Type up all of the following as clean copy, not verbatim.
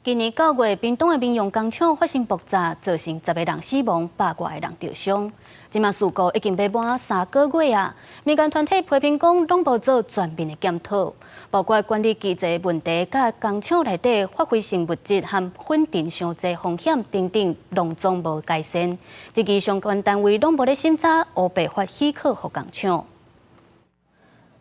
今年9月，屏东的民用工厂发生爆炸，造成10个人死亡，100多个人受伤。今麦事故已经被满3个月啊！民间团体批评讲，拢无做全面的检讨，包括管理机制问题、甲工厂内底发挥性物质和粉尘伤济风险等等，拢总无改善。这支相关单位拢无咧审查，乌白发许可予工厂。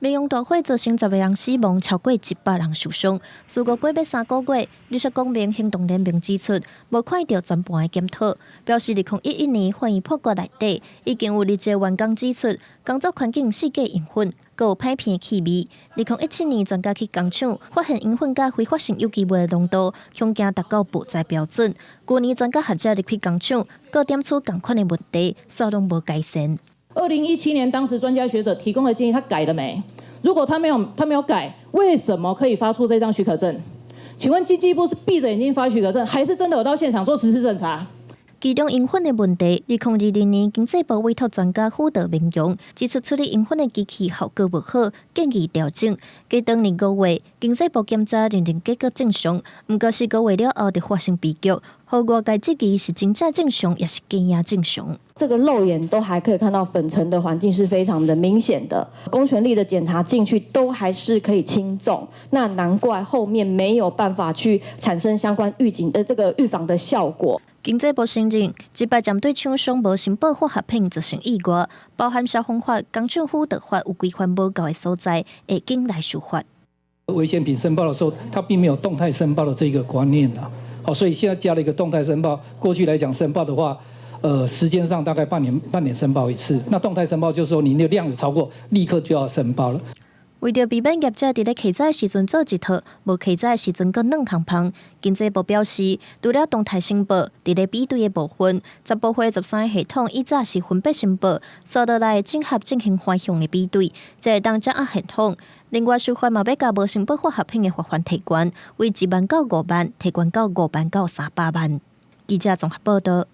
民用大火造成10个人死亡，超过100人受伤。事故过要3个月，绿色公民行动联盟指出，无看到全盘的检讨，表示2011年反映报告内底已经有日籍员工指出，工作环境世界烟粉，佮有歹片气味。2017年专家去工厂发现烟粉甲挥发性有机物的浓度，恐惊达到报载标准。去年专家学者入去工厂，佮点出同款的问题，煞拢无改善。 2017年，当时专家学者提供的建议，他改了没？如果他没有改，为什么可以发出这张许可证？请问经济部是闭着眼睛发许可证，还是真的有到现场做实施审查？ 其中烟粉的问题，2022年经济部委托专家辅导民用，指出处理烟粉的机器效果不好，建议调整。继当年5月，经济部检查认定结果正常，不过4个月了后就发生悲剧，互外界质疑是真正正常，也是假也正常。 这个肉眼都还可以看到粉尘的环境是非常的明显的，公权力的检查进去都还是可以轻重，那难怪后面没有办法去产生相关预防的效果。 经济部承认，这摆针对厂商无申报化学品造成意外，包含消防法、工厂辅导法有规范无够的所在，会紧来处罚。危险品申报的时候，它并没有动态申报的这个观念啊，好，所以现在加了一个动态申报。过去来讲申报的话，时间上大概半年申报一次。那动态申报就是说，你的量有超过，立刻就要申报了。 为着避免业者伫咧起载时阵做一套，无起载时阵搁两项项，经济部表示，除了动态申报，伫咧比对的部分，10部13系统以早是分别申报，所得来整合进行反向的比对，才会当掌握系统。另外，司法嘛要甲无申报化学品的罚款提悬，为1万到5万，提悬到5万到300万。记者综合报道。